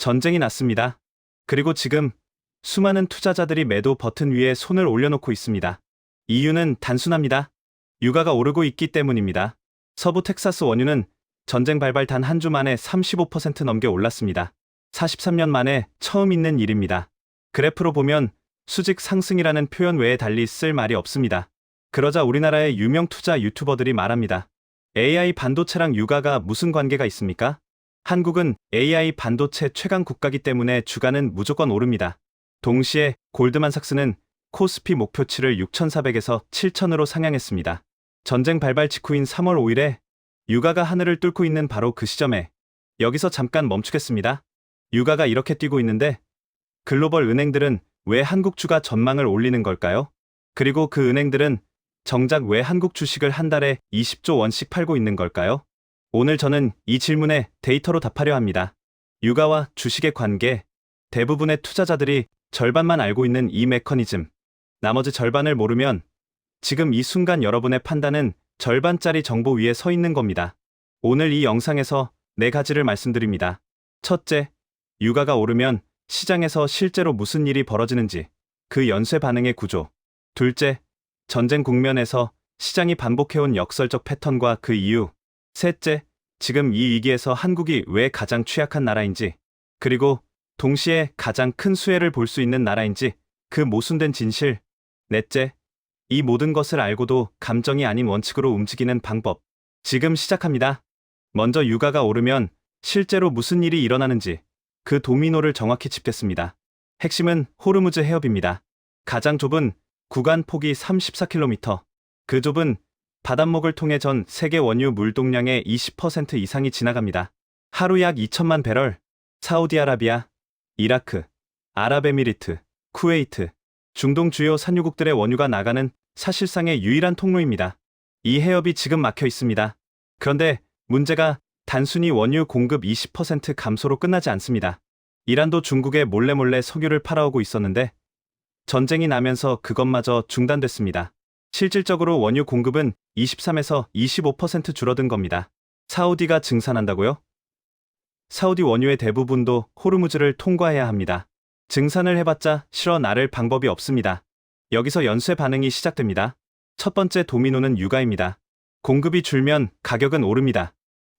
전쟁이 났습니다. 그리고 지금 수많은 투자자들이 매도 버튼 위에 손을 올려놓고 있습니다. 이유는 단순합니다. 유가가 오르고 있기 때문입니다. 서부 텍사스 원유는 전쟁 발발 단 한 주 만에 35% 넘게 올랐습니다. 43년 만에 처음 있는 일입니다. 그래프로 보면 수직 상승이라는 표현 외에 달리 쓸 말이 없습니다. 그러자 우리나라의 유명 투자 유튜버들이 말합니다. AI 반도체랑 유가가 무슨 관계가 있습니까? 한국은 AI 반도체 최강 국가기 때문에 주가는 무조건 오릅니다. 동시에 골드만삭스는 코스피 목표치를 6,400에서 7,000으로 상향했습니다. 전쟁 발발 직후인 3월 5일에 유가가 하늘을 뚫고 있는 바로 그 시점에 여기서 잠깐 멈추겠습니다. 유가가 이렇게 뛰고 있는데 글로벌 은행들은 왜 한국 주가 전망을 올리는 걸까요? 그리고 그 은행들은 정작 왜 한국 주식을 한 달에 20조 원씩 팔고 있는 걸까요? 오늘 저는 이 질문에 데이터로 답하려 합니다. 유가와 주식의 관계, 대부분의 투자자들이 절반만 알고 있는 이 메커니즘, 나머지 절반을 모르면 지금 이 순간 여러분의 판단은 절반짜리 정보 위에 서 있는 겁니다. 오늘 이 영상에서 4가지를 말씀드립니다. 첫째, 유가가 오르면 시장에서 실제로 무슨 일이 벌어지는지, 그 연쇄 반응의 구조. 둘째, 전쟁 국면에서 시장이 반복해온 역설적 패턴과 그 이유. 셋째, 지금 이 위기에서 한국이 왜 가장 취약한 나라인지, 그리고 동시에 가장 큰 수혜를 볼 수 있는 나라인지, 그 모순된 진실. 넷째, 이 모든 것을 알고도 감정이 아닌 원칙으로 움직이는 방법. 지금 시작합니다. 먼저 유가가 오르면 실제로 무슨 일이 일어나는지, 그 도미노를 정확히 짚겠습니다. 핵심은 호르무즈 해협입니다. 가장 좁은 구간 폭이 34km. 그 좁은 바닷목을 통해 전 세계 원유 물동량의 20% 이상이 지나갑니다. 하루 약 2천만 배럴. 사우디아라비아, 이라크, 아랍에미리트, 쿠웨이트, 중동 주요 산유국들의 원유가 나가는 사실상의 유일한 통로입니다. 이 해협이 지금 막혀 있습니다. 그런데 문제가 단순히 원유 공급 20% 감소로 끝나지 않습니다. 이란도 중국에 몰래 석유를 팔아오고 있었는데 전쟁이 나면서 그것마저 중단됐습니다. 실질적으로 원유 공급은 23에서 25% 줄어든 겁니다. 사우디가 증산한다고요? 사우디 원유의 대부분도 호르무즈를 통과해야 합니다. 증산을 해봤자 실어 나를 방법이 없습니다. 여기서 연쇄 반응이 시작됩니다. 첫 번째 도미노는 유가입니다. 공급이 줄면 가격은 오릅니다.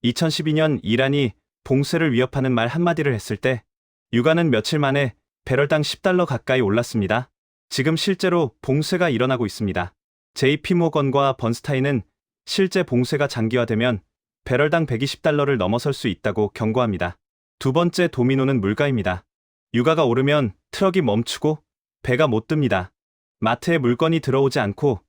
2012년 이란이 봉쇄를 위협하는 말 한마디를 했을 때 유가는 며칠 만에 배럴당 $10 가까이 올랐습니다. 지금 실제로 봉쇄가 일어나고 있습니다. JP모건과 번스타인은 실제 봉쇄가 장기화되면 배럴당 $120를 넘어설 수 있다고 경고합니다. 두 번째 도미노는 물가입니다. 유가가 오르면 트럭이 멈추고 배가 못 뜹니다. 마트에 물건이 들어오지 않고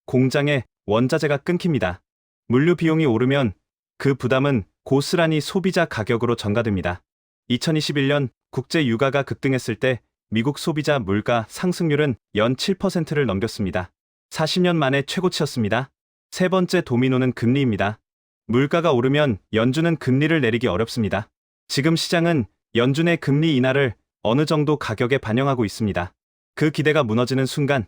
공장에 원자재가 끊깁니다. 물류 비용이 오르면 그 부담은 고스란히 소비자 가격으로 전가됩니다. 2021년 국제 유가가 급등했을 때 미국 소비자 물가 상승률은 연 7%를 넘겼습니다. 40년 만에 최고치였습니다. 세 번째 도미노는 금리입니다. 물가가 오르면 연준은 금리를 내리기 어렵습니다. 지금 시장은 연준의 금리 인하를 어느 정도 가격에 반영하고 있습니다. 그 기대가 무너지는 순간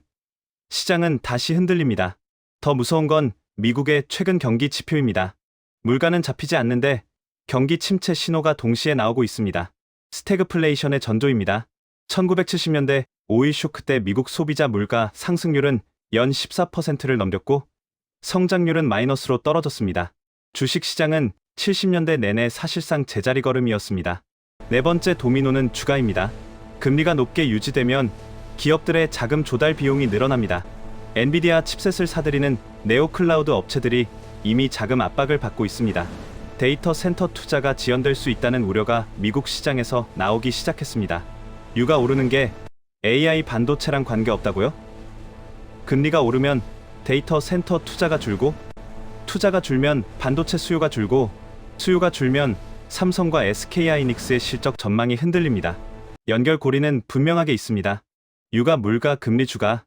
시장은 다시 흔들립니다. 더 무서운 건 미국의 최근 경기 지표입니다. 물가는 잡히지 않는데 경기 침체 신호가 동시에 나오고 있습니다. 스태그플레이션의 전조입니다. 1970년대 오일 쇼크 때 미국 소비자 물가 상승률은 연 14%를 넘겼고 성장률은 마이너스로 떨어졌습니다. 주식시장은 70년대 내내 사실상 제자리 걸음이었습니다. 네 번째 도미노는 주가입니다. 금리가 높게 유지되면 기업들의 자금 조달 비용이 늘어납니다. 엔비디아 칩셋을 사들이는 네오클라우드 업체들이 이미 자금 압박을 받고 있습니다. 데이터 센터 투자가 지연될 수 있다는 우려가 미국 시장에서 나오기 시작했습니다. 유가 오르는 게 AI 반도체랑 관계없다고요? 금리가 오르면 데이터 센터 투자가 줄고 투자가 줄면 반도체 수요가 줄고 수요가 줄면 삼성과 SK하이닉스의 실적 전망이 흔들립니다. 연결고리는 분명하게 있습니다. 유가, 물가, 금리, 주가.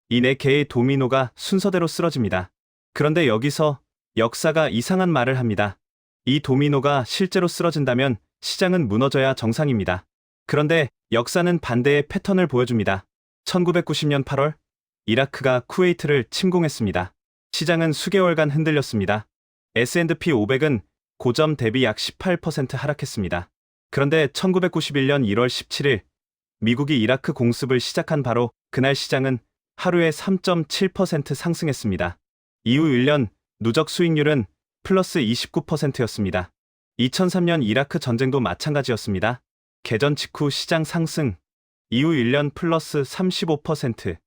이 4개의 도미노가 순서대로 쓰러집니다. 그런데 여기서 역사가 이상한 말을 합니다. 이 도미노가 실제로 쓰러진다면 시장은 무너져야 정상입니다. 그런데 역사는 반대의 패턴을 보여줍니다. 1990년 8월 이라크가 쿠웨이트를 침공했습니다. 시장은 수개월간 흔들렸습니다. S&P 500은 고점 대비 약 18% 하락했습니다. 그런데 1991년 1월 17일 미국이 이라크 공습을 시작한 바로 그날 시장은 하루에 3.7% 상승했습니다. 이후 1년 누적 수익률은 플러스 29%였습니다. 2003년 이라크 전쟁도 마찬가지였습니다. 개전 직후 시장 상승, 이후 1년 플러스 35%.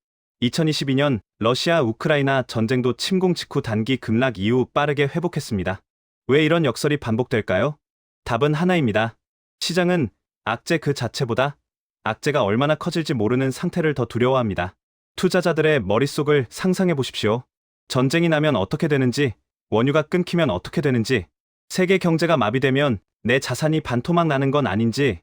2022년 러시아 우크라이나 전쟁도 침공 직후 단기 급락 이후 빠르게 회복했습니다. 왜 이런 역설이 반복될까요? 답은 하나입니다. 시장은 악재 그 자체보다 악재가 얼마나 커질지 모르는 상태를 더 두려워합니다. 투자자들의 머릿속을 상상해 보십시오. 전쟁이 나면 어떻게 되는지, 원유가 끊기면 어떻게 되는지, 세계 경제가 마비되면 내 자산이 반토막 나는 건 아닌지,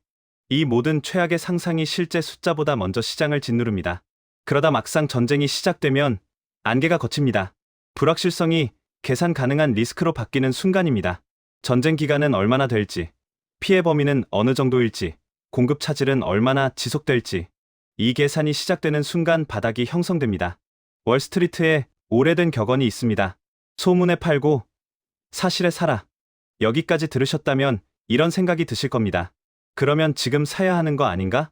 이 모든 최악의 상상이 실제 숫자보다 먼저 시장을 짓누릅니다. 그러다 막상 전쟁이 시작되면 안개가 걷힙니다. 불확실성이 계산 가능한 리스크로 바뀌는 순간입니다. 전쟁 기간은 얼마나 될지, 피해 범위는 어느 정도일지, 공급 차질은 얼마나 지속될지, 이 계산이 시작되는 순간 바닥이 형성됩니다. 월스트리트에 오래된 격언이 있습니다. 소문에 팔고 사실에 사라. 여기까지 들으셨다면 이런 생각이 드실 겁니다. 그러면 지금 사야 하는 거 아닌가?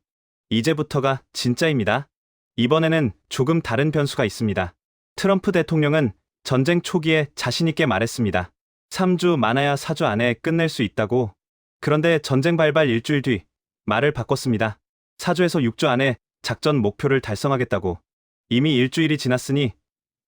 이제부터가 진짜입니다. 이번에는 조금 다른 변수가 있습니다. 트럼프 대통령은 전쟁 초기에 자신있게 말했습니다. 3주 많아야 4주 안에 끝낼 수 있다고. 그런데 전쟁 발발 일주일 뒤 말을 바꿨습니다. 4주에서 6주 안에 작전 목표를 달성하겠다고. 이미 일주일이 지났으니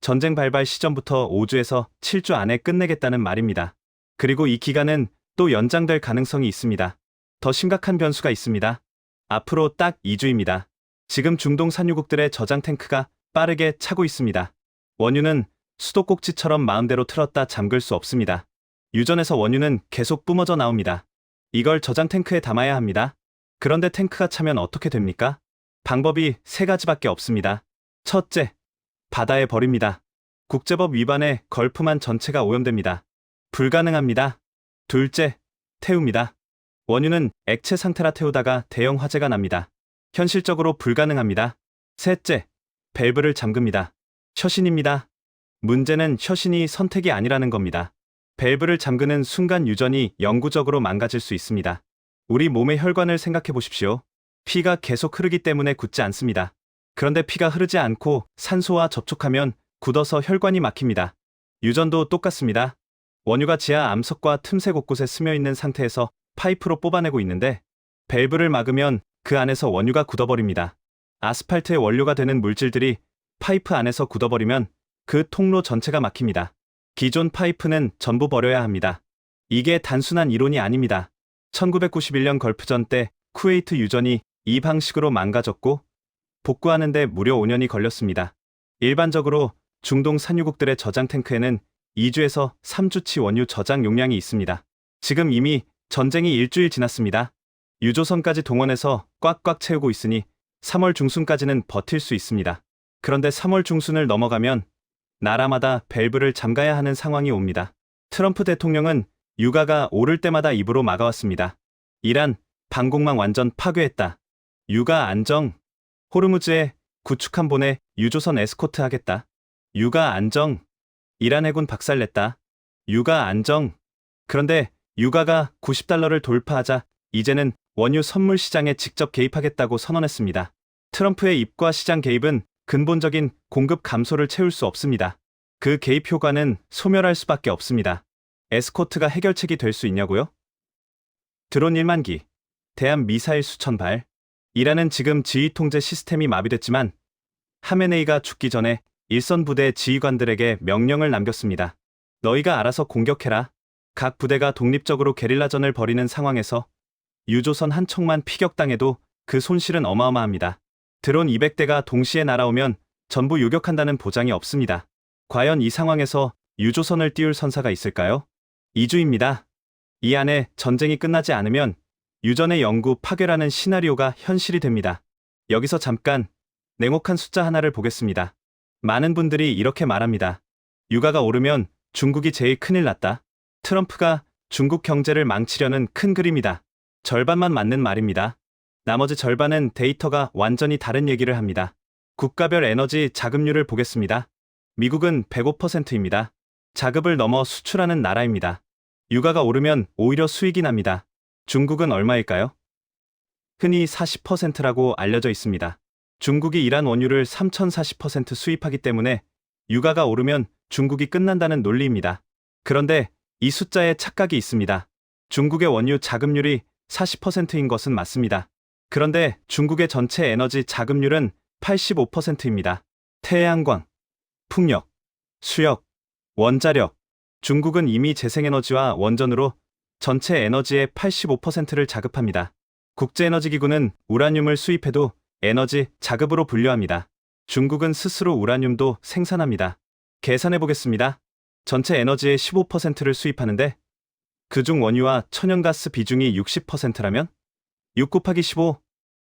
전쟁 발발 시점부터 5주에서 7주 안에 끝내겠다는 말입니다. 그리고 이 기간은 또 연장될 가능성이 있습니다. 더 심각한 변수가 있습니다. 앞으로 딱 2주입니다. 지금 중동 산유국들의 저장 탱크가 빠르게 차고 있습니다. 원유는 수도꼭지처럼 마음대로 틀었다 잠글 수 없습니다. 유전에서 원유는 계속 뿜어져 나옵니다. 이걸 저장 탱크에 담아야 합니다. 그런데 탱크가 차면 어떻게 됩니까? 방법이 세 가지밖에 없습니다. 첫째, 바다에 버립니다. 국제법 위반에 걸프만 전체가 오염됩니다. 불가능합니다. 둘째, 태웁니다. 원유는 액체 상태라 태우다가 대형 화재가 납니다. 현실적으로 불가능합니다. 셋째, 밸브를 잠급니다. 셔신입니다. 문제는 셔신이 선택이 아니라는 겁니다. 밸브를 잠그는 순간 유전이 영구적으로 망가질 수 있습니다. 우리 몸의 혈관을 생각해 보십시오. 피가 계속 흐르기 때문에 굳지 않습니다. 그런데 피가 흐르지 않고 산소와 접촉하면 굳어서 혈관이 막힙니다. 유전도 똑같습니다. 원유가 지하 암석과 틈새 곳곳에 스며 있는 상태에서 파이프로 뽑아내고 있는데 밸브를 막으면 그 안에서 원유가 굳어버립니다. 아스팔트의 원료가 되는 물질들이 파이프 안에서 굳어버리면 그 통로 전체가 막힙니다. 기존 파이프는 전부 버려야 합니다. 이게 단순한 이론이 아닙니다. 1991년 걸프전 때 쿠웨이트 유전이 이 방식으로 망가졌고 복구하는데 무려 5년이 걸렸습니다. 일반적으로 중동 산유국들의 저장 탱크에는 2주에서 3주치 원유 저장 용량이 있습니다. 지금 이미 전쟁이 일주일 지났습니다. 유조선까지 동원해서 꽉꽉 채우고 있으니 3월 중순까지는 버틸 수 있습니다. 그런데 3월 중순을 넘어가면 나라마다 밸브를 잠가야 하는 상황이 옵니다. 트럼프 대통령은 유가가 오를 때마다 입으로 막아왔습니다. 이란, 방공망 완전 파괴했다. 유가 안정. 호르무즈에 구축함 보내 유조선 에스코트 하겠다. 유가 안정. 이란 해군 박살냈다. 유가 안정. 그런데 유가가 $90를 돌파하자 이제는 원유 선물 시장에 직접 개입하겠다고 선언했습니다. 트럼프의 입과 시장 개입은 근본적인 공급 감소를 채울 수 없습니다. 그 개입 효과는 소멸할 수밖에 없습니다. 에스코트가 해결책이 될 수 있냐고요? 드론 1만 기, 대함 미사일 수천 발. 이란은 지금 지휘 통제 시스템이 마비됐지만 하메네이가 죽기 전에 일선 부대 지휘관들에게 명령을 남겼습니다. 너희가 알아서 공격해라. 각 부대가 독립적으로 게릴라전을 벌이는 상황에서 유조선 한 척만 피격당해도 그 손실은 어마어마합니다. 드론 200대가 동시에 날아오면 전부 요격한다는 보장이 없습니다. 과연 이 상황에서 유조선을 띄울 선사가 있을까요? 2주입니다. 이 안에 전쟁이 끝나지 않으면 유전의 영구 파괴라는 시나리오가 현실이 됩니다. 여기서 잠깐 냉혹한 숫자 하나를 보겠습니다. 많은 분들이 이렇게 말합니다. 유가가 오르면 중국이 제일 큰일 났다. 트럼프가 중국 경제를 망치려는 큰 그림이다. 절반만 맞는 말입니다. 나머지 절반은 데이터가 완전히 다른 얘기를 합니다. 국가별 에너지 자급률을 보겠습니다. 미국은 105%입니다. 자급을 넘어 수출하는 나라입니다. 유가가 오르면 오히려 수익이 납니다. 중국은 얼마일까요? 흔히 40%라고 알려져 있습니다. 중국이 이란 원유를 3,040% 수입하기 때문에 유가가 오르면 중국이 끝난다는 논리입니다. 그런데 이 숫자에 착각이 있습니다. 중국의 원유 자급률이 40%인 것은 맞습니다. 그런데 중국의 전체 에너지 자급률은 85%입니다. 태양광, 풍력, 수력, 원자력. 중국은 이미 재생에너지와 원전으로 전체 에너지의 85%를 자급합니다. 국제에너지기구는 우라늄을 수입해도 에너지 자급으로 분류합니다. 중국은 스스로 우라늄도 생산합니다. 계산해 보겠습니다. 전체 에너지의 15%를 수입하는데 그중 원유와 천연가스 비중이 60%라면 6 곱하기 15,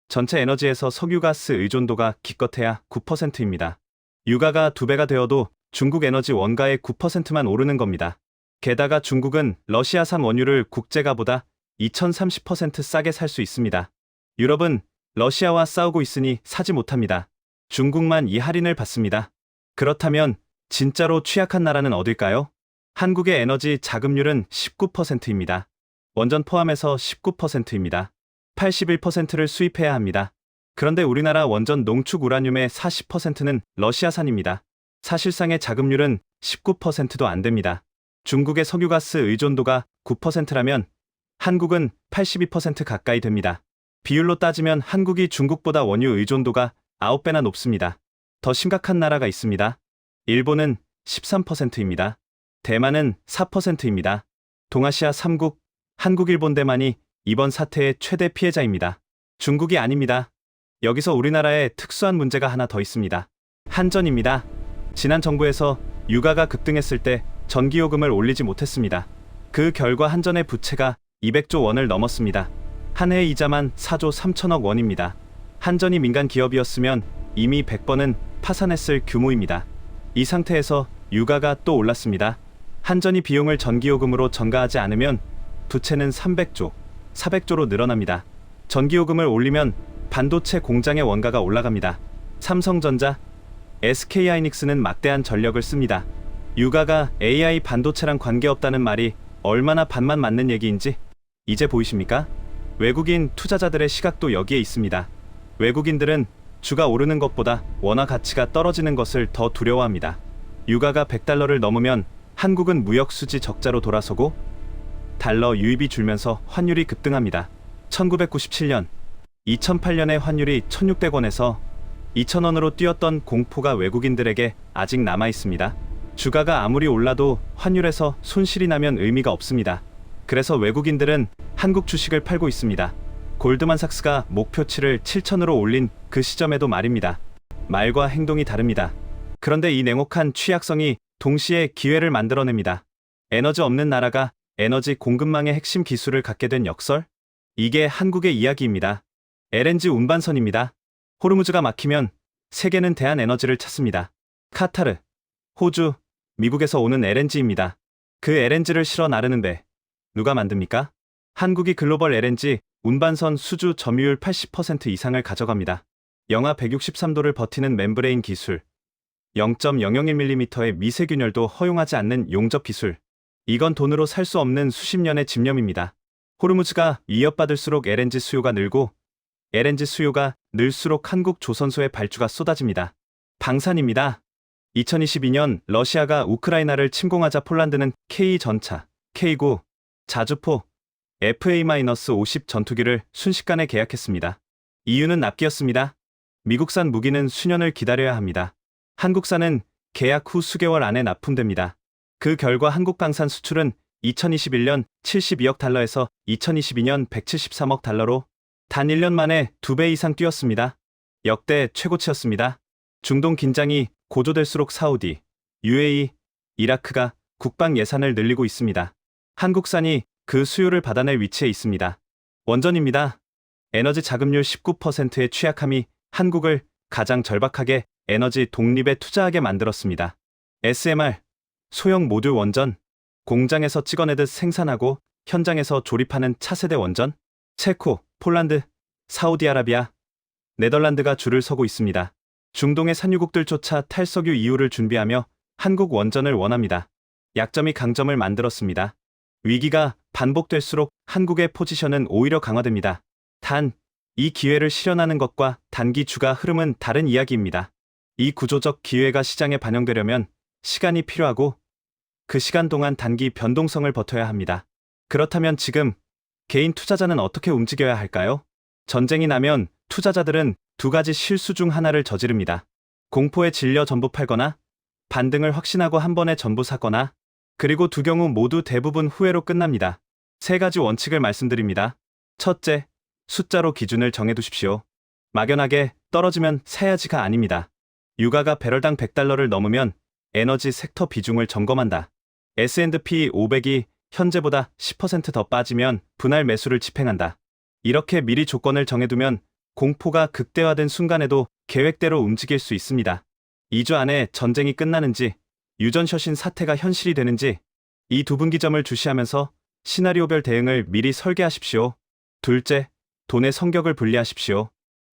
전체 에너지에서 석유가스 의존도가 기껏해야 9%입니다. 유가가 2배가 되어도 중국 에너지 원가의 9%만 오르는 겁니다. 게다가 중국은 러시아산 원유를 국제가보다 2030% 싸게 살 수 있습니다. 유럽은 러시아와 싸우고 있으니 사지 못합니다. 중국만 이 할인을 받습니다. 그렇다면 진짜로 취약한 나라는 어딜까요? 한국의 에너지 자급률은 19%입니다. 원전 포함해서 19%입니다. 81%를 수입해야 합니다. 그런데 우리나라 원전 농축 우라늄의 40%는 러시아산입니다. 사실상의 자급률은 19%도 안 됩니다. 중국의 석유가스 의존도가 9%라면 한국은 82% 가까이 됩니다. 비율로 따지면 한국이 중국보다 원유 의존도가 9배나 높습니다. 더 심각한 나라가 있습니다. 일본은 13%입니다. 대만은 4%입니다. 동아시아 3국, 한국, 일본, 대만이 이번 사태의 최대 피해자입니다. 중국이 아닙니다. 여기서 우리나라에 특수한 문제가 하나 더 있습니다. 한전입니다. 지난 정부에서 유가가 급등했을 때 전기요금을 올리지 못했습니다. 그 결과 한전의 부채가 200조 원을 넘었습니다. 한 해 이자만 4조 3천억 원입니다. 한전이 민간 기업이었으면 이미 100번은 파산했을 규모입니다. 이 상태에서 유가가 또 올랐습니다. 한전이 비용을 전기요금으로 전가하지 않으면 부채는 300조, 400조로 늘어납니다. 전기요금을 올리면 반도체 공장의 원가가 올라갑니다. 삼성전자, SK하이닉스는 막대한 전력을 씁니다. 유가가 AI 반도체랑 관계없다는 말이 얼마나 반만 맞는 얘기인지 이제 보이십니까? 외국인 투자자들의 시각도 여기에 있습니다. 외국인들은 주가 오르는 것보다 원화 가치가 떨어지는 것을 더 두려워합니다. 유가가 100달러를 넘으면 한국은 무역수지 적자로 돌아서고 달러 유입이 줄면서 환율이 급등합니다. 1997년, 2008년에 환율이 1600원에서 2000원으로 뛰었던 공포가 외국인들에게 아직 남아 있습니다. 주가가 아무리 올라도 환율에서 손실이 나면 의미가 없습니다. 그래서 외국인들은 한국 주식을 팔고 있습니다. 골드만삭스가 목표치를 7,000으로 올린 그 시점에도 말입니다. 말과 행동이 다릅니다. 그런데 이 냉혹한 취약성이 동시에 기회를 만들어냅니다. 에너지 없는 나라가 에너지 공급망의 핵심 기술을 갖게 된 역설? 이게 한국의 이야기입니다. LNG 운반선입니다. 호르무즈가 막히면 세계는 대한에너지를 찾습니다. 카타르, 호주, 미국에서 오는 LNG입니다. 그 LNG를 실어 나르는 배, 누가 만듭니까? 한국이 글로벌 LNG 운반선 수주 점유율 80% 이상을 가져갑니다. 영하 163도를 버티는 멤브레인 기술, 0.001mm의 미세균열도 허용하지 않는 용접 기술. 이건 돈으로 살 수 없는 수십 년의 집념입니다. 호르무즈가 위협받을수록 LNG 수요가 늘고 LNG 수요가 늘수록 한국 조선소의 발주가 쏟아집니다. 방산입니다. 2022년 러시아가 우크라이나를 침공하자 폴란드는 K전차, K9, 자주포, FA-50 전투기를 순식간에 계약했습니다. 이유는 납기였습니다. 미국산 무기는 수년을 기다려야 합니다. 한국산은 계약 후 수개월 안에 납품됩니다. 그 결과 한국 방산 수출은 2021년 72억 달러에서 2022년 173억 달러로 단 1년 만에 2배 이상 뛰었습니다. 역대 최고치였습니다. 중동 긴장이 고조될수록 사우디, UAE, 이라크가 국방 예산을 늘리고 있습니다. 한국산이 그 수요를 받아낼 위치에 있습니다. 원전입니다. 에너지 자급률 19%의 취약함이 한국을 가장 절박하게 에너지 독립에 투자하게 만들었습니다. SMR, 소형 모듈 원전, 공장에서 찍어내듯 생산하고 현장에서 조립하는 차세대 원전, 체코, 폴란드, 사우디아라비아, 네덜란드가 줄을 서고 있습니다. 중동의 산유국들 쫓아 탈석유 이후를 준비하며 한국 원전을 원합니다. 약점이 강점을 만들었습니다. 위기가 반복될수록 한국의 포지션은 오히려 강화됩니다. 단, 이 기회를 실현하는 것과 단기 주가 흐름은 다른 이야기입니다. 이 구조적 기회가 시장에 반영되려면 시간이 필요하고 그 시간 동안 단기 변동성을 버텨야 합니다. 그렇다면 지금 개인 투자자는 어떻게 움직여야 할까요? 전쟁이 나면 투자자들은 두 가지 실수 중 하나를 저지릅니다. 공포에 질려 전부 팔거나 반등을 확신하고 한 번에 전부 사거나, 그리고 두 경우 모두 대부분 후회로 끝납니다. 세 가지 원칙을 말씀드립니다. 첫째, 숫자로 기준을 정해두십시오. 막연하게 떨어지면 사야지가 아닙니다. 유가가 배럴당 $100를 넘으면 에너지 섹터 비중을 점검한다. S&P 500이 현재보다 10% 더 빠지면 분할 매수를 집행한다. 이렇게 미리 조건을 정해두면 공포가 극대화된 순간에도 계획대로 움직일 수 있습니다. 2주 안에 전쟁이 끝나는지 유전셔신 사태가 현실이 되는지 이 두 분기점을 주시하면서 시나리오별 대응을 미리 설계하십시오. 둘째, 돈의 성격을 분리하십시오.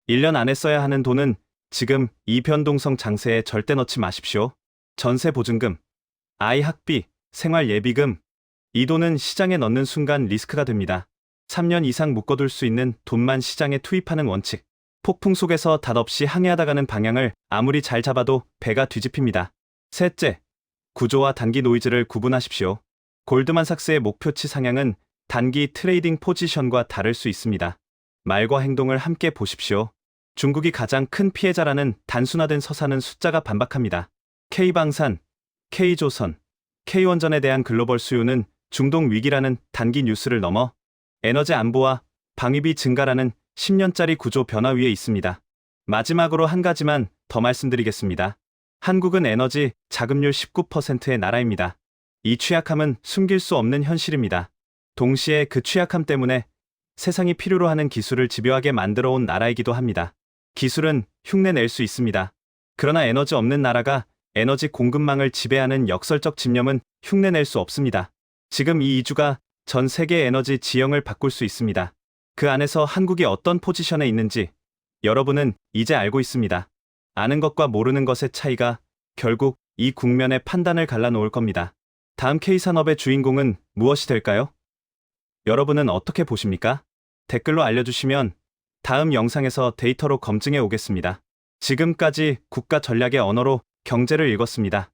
1년 안에 써야 하는 돈은 지금 이 변동성 장세에 절대 넣지 마십시오. 전세 보증금, 아이 학비, 생활 예비금, 이 돈은 시장에 넣는 순간 리스크가 됩니다. 3년 이상 묶어둘 수 있는 돈만 시장에 투입하는 원칙. 폭풍 속에서 닷없이 항해하다 가는 방향을 아무리 잘 잡아도 배가 뒤집힙니다. 셋째, 구조와 단기 노이즈를 구분하십시오. 골드만삭스의 목표치 상향은 단기 트레이딩 포지션과 다를 수 있습니다. 말과 행동을 함께 보십시오. 중국이 가장 큰 피해자라는 단순화된 서사는 숫자가 반박합니다. K방산, K조선, K원전에 대한 글로벌 수요는 중동 위기라는 단기 뉴스를 넘어 에너지 안보와 방위비 증가라는 10년짜리 구조 변화 위에 있습니다. 마지막으로 한 가지만 더 말씀드리겠습니다. 한국은 에너지 자금률 19%의 나라입니다. 이 취약함은 숨길 수 없는 현실입니다. 동시에 그 취약함 때문에 세상이 필요로 하는 기술을 집요하게 만들어 온 나라이기도 합니다. 기술은 흉내 낼 수 있습니다. 그러나 에너지 없는 나라가 에너지 공급망을 지배하는 역설적 집념은 흉내 낼 수 없습니다. 지금 이 2주가 전 세계 에너지 지형을 바꿀 수 있습니다. 그 안에서 한국이 어떤 포지션에 있는지 여러분은 이제 알고 있습니다. 아는 것과 모르는 것의 차이가 결국 이 국면의 판단을 갈라놓을 겁니다. 다음 K산업의 주인공은 무엇이 될까요? 여러분은 어떻게 보십니까? 댓글로 알려주시면 다음 영상에서 데이터로 검증해 오겠습니다. 지금까지 국가 전략의 언어로 경제를 읽었습니다.